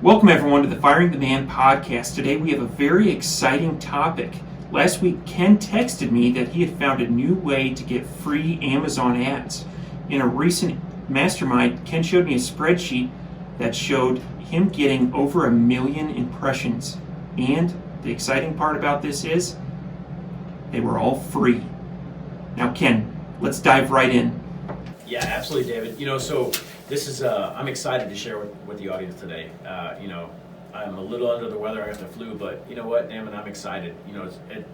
Welcome everyone to the Firing the Man podcast. Today we have a very exciting topic. Last week Ken texted me that he had found a new way to get free Amazon ads. In a recent mastermind, Ken showed me a spreadsheet that showed him getting over 1 million impressions. And the exciting part about this is they were all free. Now Ken, let's dive right in. Yeah, absolutely, David. So this is, I'm excited to share with the audience today. I'm a little under the weather, I got the flu, but you know what, damn it, I'm excited.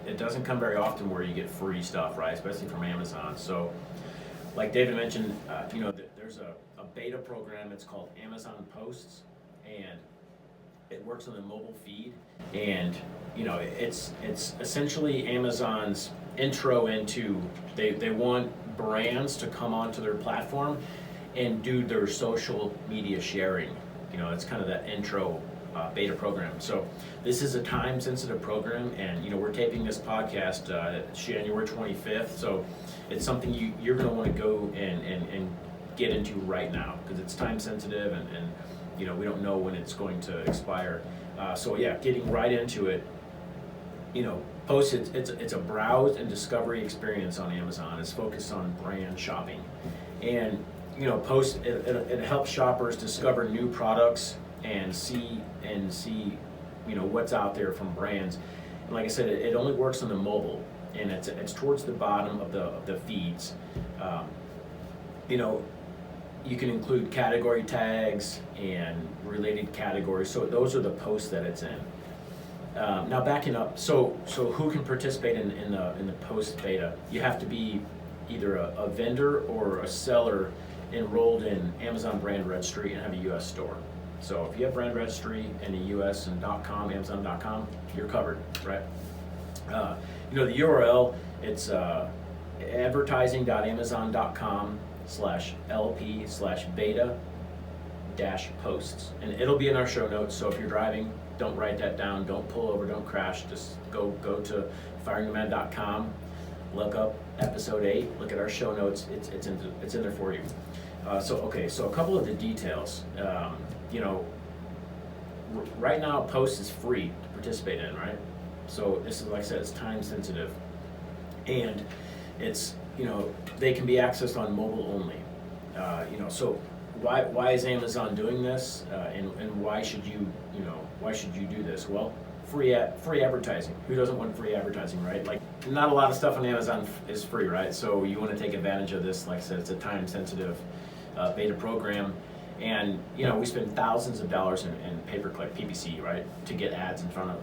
It doesn't come very often where you get free stuff, right? Especially from Amazon. So, like David mentioned, there's a beta program, it's called Amazon Posts, and it works on the mobile feed. And, it's essentially Amazon's intro into, they want brands to come onto their platform and do their social media sharing. It's kind of that intro beta program. So this is a time-sensitive program, and we're taping this podcast January 25th. So it's something you're going to want to go and get into right now because it's time-sensitive, and we don't know when it's going to expire. Getting right into it. Post it's a browse and discovery experience on Amazon. It's focused on brand shopping, and Post it helps shoppers discover new products and see what's out there from brands. And like I said, it only works on the mobile, and it's towards the bottom of the feeds. You can include category tags and related categories. So those are the posts that it's in. Now backing up, so who can participate in the post beta? You have to be either a vendor or a seller enrolled in Amazon brand registry and have a U.S. store. So if you have brand registry in the U.S. and .com, Amazon.com, you're covered, right? The URL, it's advertising.amazon.com/LP/beta-posts, and it'll be in our show notes. So if you're driving, don't write that down, don't pull over, don't crash, just go to firingtheman.com, look up episode 8, look at our show notes, it's in there for you. So a couple of the details. Right now Post is free to participate in, right? So this is, like I said, it's time sensitive, and it's they can be accessed on mobile only. So why is Amazon doing this, and why should you do this? Well, free advertising. Who doesn't want free advertising, right? Like, not a lot of stuff on Amazon is free, right? So you want to take advantage of this. Like I said, it's a time sensitive beta program, and we spend thousands of dollars in pay-per-click PPC, right, to get ads in front of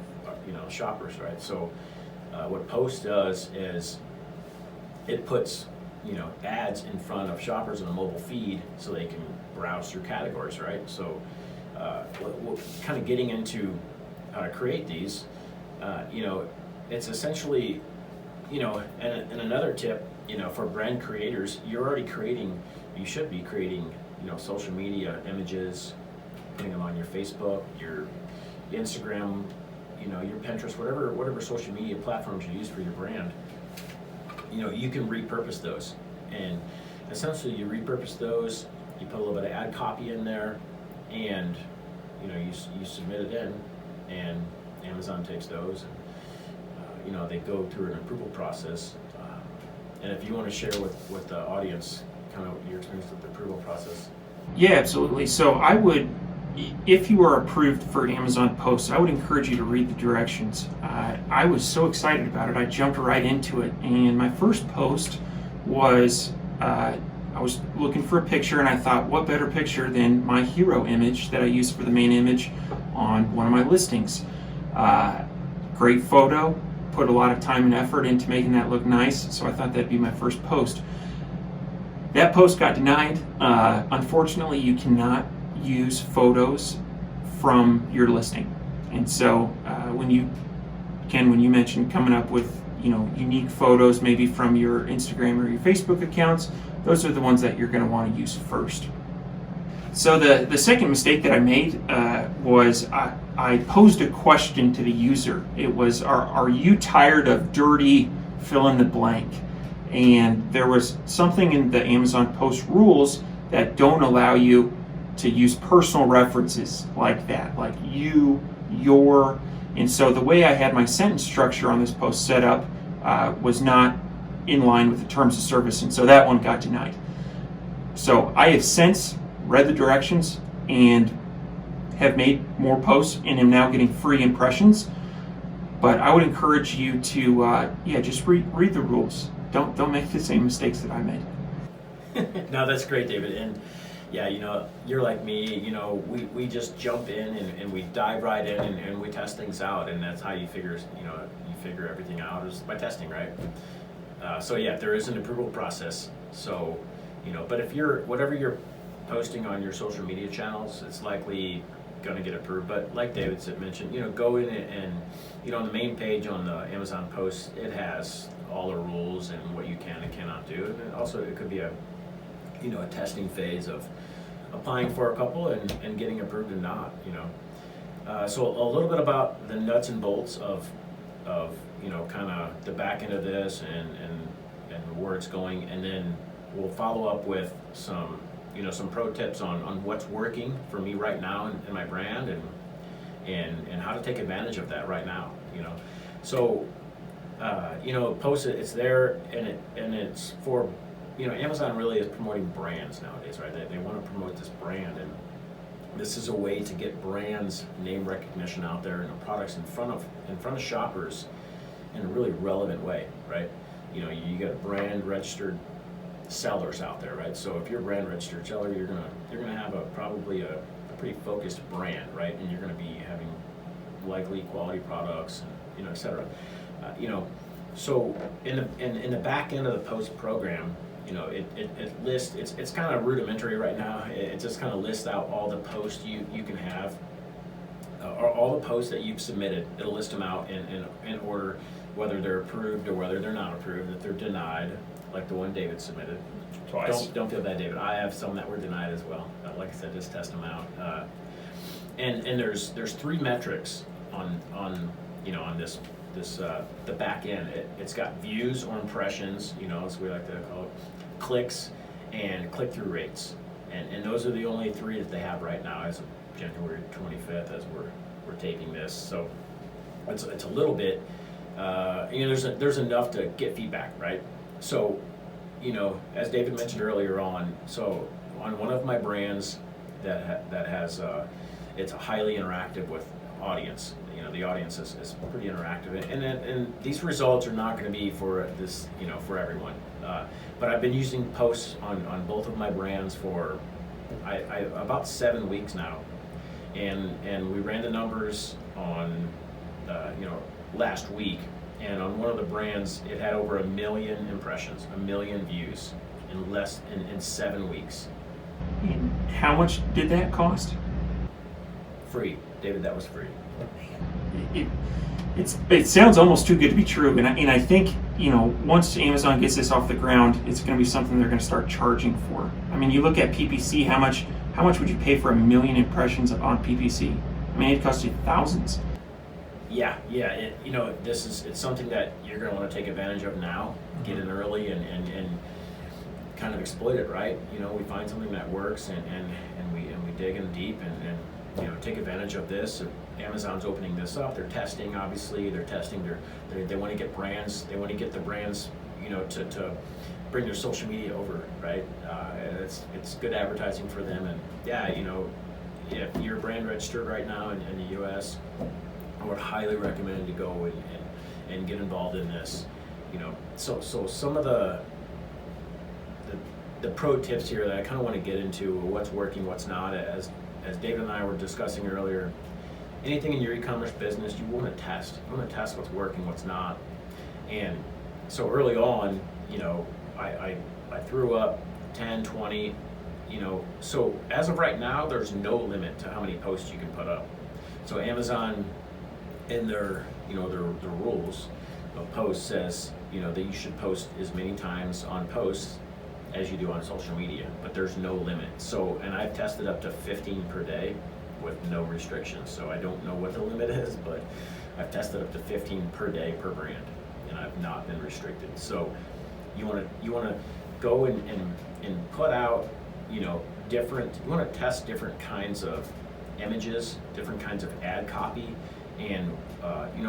shoppers, right? So what Post does is it puts ads in front of shoppers on a mobile feed so they can browse through categories, right? So we're kind of getting into how to create these. It's essentially, and another tip, for brand creators, you should be creating, social media images, putting them on your Facebook, your Instagram, your Pinterest, whatever social media platforms you use for your brand. You can repurpose those, and essentially you repurpose those, you put a little bit of ad copy in there, and you submit it in, and Amazon takes those, and they go through an approval process. And if you want to share with the audience kind of your experience with the approval process. Yeah, absolutely. So I would, if you are approved for Amazon Posts, I would encourage you to read the directions. I was so excited about it, I jumped right into it. And my first post was, I was looking for a picture, and I thought, what better picture than my hero image that I use for the main image on one of my listings. Great photo, put a lot of time and effort into making that look nice, so I thought that'd be my first post. That post got denied. Unfortunately, you cannot use photos from your listing. And so when you mentioned coming up with unique photos maybe from your Instagram or your Facebook accounts, those are the ones that you're going to want to use first. So the second mistake that I made was I posed a question to the user. It was, are you tired of dirty fill in the blank? And there was something in the Amazon Post rules that don't allow you to use personal references like that, like you, your. And so the way I had my sentence structure on this post set up was not in line with the terms of service, and so that one got denied. So I have since read the directions and have made more posts and am now getting free impressions. But I would encourage you to just read the rules. Don't make the same mistakes that I made. No, that's great, David. And yeah, you're like me, we just jump in and we dive right in and we test things out, and that's how you figure everything out is by testing, right? So yeah, there is an approval process. So, but if whatever you're posting on your social media channels, it's likely going to get approved. But like David mentioned, go in and on the main page on the Amazon post, it has all the rules and what you can and cannot do. And also it could be a testing phase of applying for a couple and getting approved and not. So a little bit about the nuts and bolts of kind of the back end of this and where it's going, and then we'll follow up with some pro tips on what's working for me right now in my brand and how to take advantage of that right now. So post it, it's there, and it's for Amazon really is promoting brands nowadays, right? They want to promote this brand, and this is a way to get brands name recognition out there and the products in front of shoppers in a really relevant way, right? You got brand registered sellers out there, right? So if you're a brand registered seller, you're gonna have probably a pretty focused brand, right? And you're gonna be having likely quality products, and et cetera. So in the back end of the post program, it lists, it's kind of rudimentary right now. It just kind of lists out all the posts you can have, or all the posts that you've submitted. It'll list them out in order, whether they're approved or whether they're not approved, that they're denied, like the one David submitted. Twice. Don't feel bad, David. I have some that were denied as well. Like I said, just test them out. And there's 3 metrics on this the back end. It's got views or impressions, as we like to call it, clicks, and click-through rates. And those are the only 3 that they have right now as of January 25th as we're taping this. So it's a little bit, there's enough to get feedback, right? So, as David mentioned earlier on, so on one of my brands that has, it's a highly interactive with audience. The audience is pretty interactive, and these results are not going to be for this, for everyone. But I've been using posts on both of my brands for about 7 weeks now, and we ran the numbers on last week, and on one of the brands it had over 1 million impressions, 1 million views in 7 weeks. And how much did that cost? Free, David. That was free. It sounds almost too good to be true, and I think once Amazon gets this off the ground, it's going to be something they're going to start charging for. I mean, you look at PPC. How much would you pay for 1 million impressions on PPC? I mean, it costs you thousands. Yeah. It's something that you're going to want to take advantage of now. Get in early and kind of exploit it, right? We find something that works and we dig in deep and take advantage of this. Amazon's opening this up. They're testing, obviously. They're testing. They want to get brands. They want to get the brands, to bring their social media over, right? It's good advertising for them. And yeah, if you're brand registered right now in the U.S., I would highly recommend to go and get involved in this. So some of the pro tips here that I kind of want to get into, what's working, what's not, as David and I were discussing earlier. Anything in your e-commerce business, you want to test. You want to test what's working, what's not. And so early on, I threw up 10, 20, so as of right now, there's no limit to how many posts you can put up. So Amazon, in their rules of posts, says, that you should post as many times on posts as you do on social media, but there's no limit. So, and I've tested up to 15 per day with no restrictions. So I don't know what the limit is, but I've tested up to 15 per day per brand, and I've not been restricted. So you want to go and put out, you want to test different kinds of images, different kinds of ad copy, and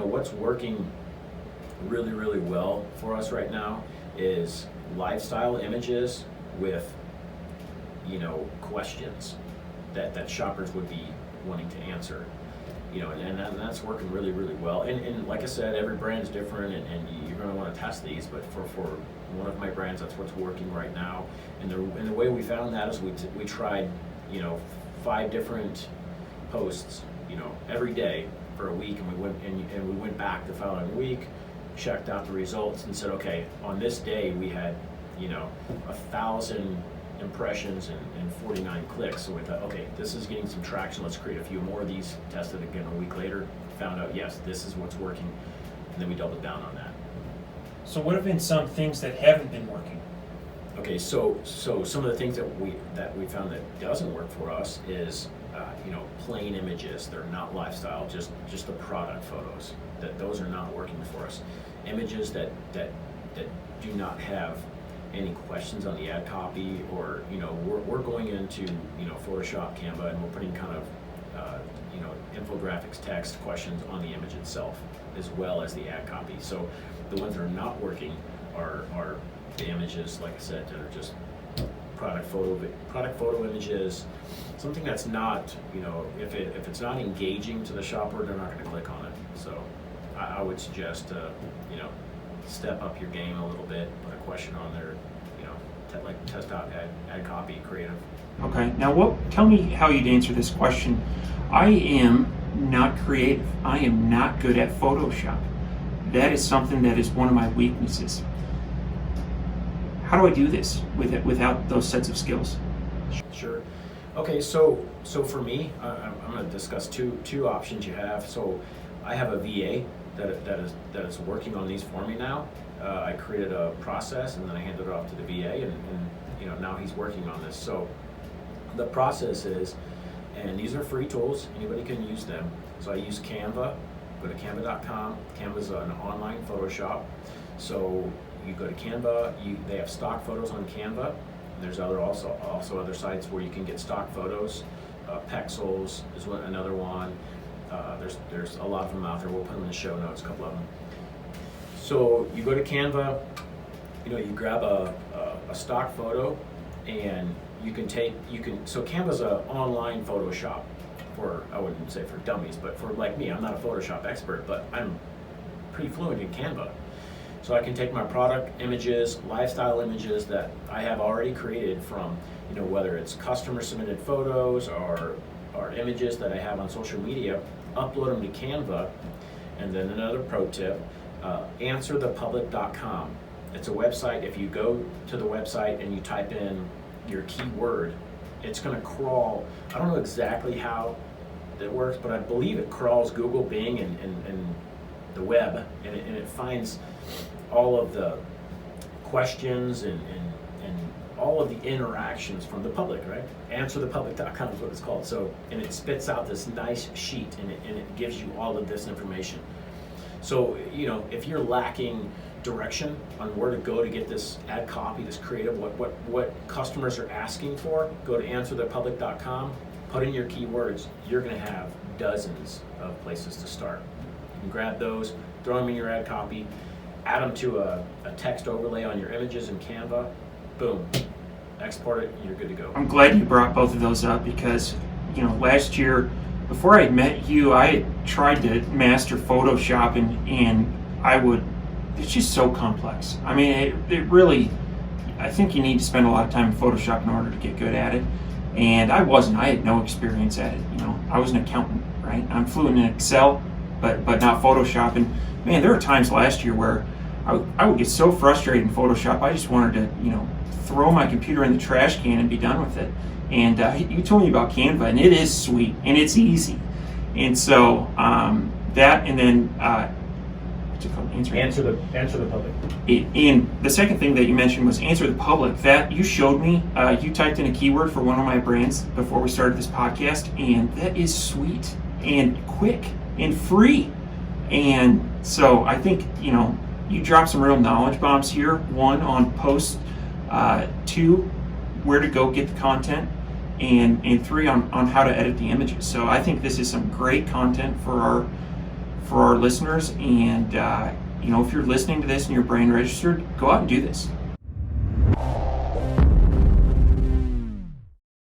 what's working really, really well for us right now is lifestyle images with questions that shoppers would be wanting to answer. And that's working really, really well. And like I said, every brand is different, and you're going to want to test these. But for one of my brands, that's what's working right now. And the way we found that is we tried 5 different posts every day for a week, and we went back the following week, checked out the results, and said, okay, on this day we had 1,000 impressions and 49 clicks. So we thought, okay, this is getting some traction. Let's create a few more of these. Tested again a week later. Found out, yes, this is what's working, and then we doubled down on that. So what have been some things that haven't been working? Okay, so some of the things that we found that doesn't work for us is plain images. They're not lifestyle, just the product photos. Those are not working for us. Images that do not have any questions on the ad copy, or we're going into Photoshop, Canva, and we're putting kind of infographics, text, questions on the image itself, as well as the ad copy. So the ones that are not working are the images, like I said, that are just product photo images, something that's not, if it's not engaging to the shopper, they're not going to click on it. So I would suggest step up your game a little bit, put a question on there, test out ad copy, creative. Okay, now tell me how you'd answer this question. I am not creative. I am not good at Photoshop. That is something that is one of my weaknesses. How do I do this without those sets of skills? Sure. Okay, so for me, I'm going to discuss two options you have. So I have a VA that is working on these for me now. I created a process, and then I handed it off to the VA, and now he's working on this. So the process is, and these are free tools, anybody can use them. So I use Canva. Go to canva.com. Canva's an online Photoshop. So you go to Canva, they have stock photos on Canva. There's also other sites where you can get stock photos. Pexels is another one. There's a lot of them out there. We'll put them in the show notes, a couple of them. So you go to Canva, you grab a stock photo, and so Canva's an online Photoshop I wouldn't say for dummies, but for like me. I'm not a Photoshop expert, but I'm pretty fluent in Canva. So I can take my product images, lifestyle images that I have already created from, whether it's customer submitted photos or images that I have on social media, upload them to Canva. And then another pro tip, answerthepublic.com. It's a website. If you go to the website and you type in your keyword, it's going to crawl. I don't know exactly how it works, but I believe it crawls Google, Bing, and the web, and it finds all of the questions and all of the interactions from the public, right? Answerthepublic.com is what it's called. So, and it spits out this nice sheet, and it gives you all of this information. So, if you're lacking direction on where to go to get this ad copy, this creative, what customers are asking for, go to answerthepublic.com, put in your keywords. You're going to have dozens of places to start. You can grab those, throw them in your ad copy, add them to a text overlay on your images in Canva, boom, export it, you're good to go. I'm glad you brought both of those up because, last year, before I met you, I had tried to master Photoshop, and it's just so complex. I mean, it really, I think you need to spend a lot of time in Photoshop in order to get good at it. And I had no experience at it. I was an accountant, right? I'm fluent in Excel, but not Photoshop. And man, there were times last year where I would get so frustrated in Photoshop, I just wanted to, throw my computer in the trash can and be done with it. And you told me about Canva, and it is sweet, and it's easy. And so that, and then what's it called? Answer the public. And the second thing that you mentioned was answer the public. That you showed me. You typed in a keyword for one of my brands before we started this podcast, and that is sweet and quick and free. And so I think you dropped some real knowledge bombs here. One, on posts. Two, where to go get the content. and 3 on how to edit the images. So I think this is some great content for our listeners. And if you're listening to this and you're brand registered, go out and do this.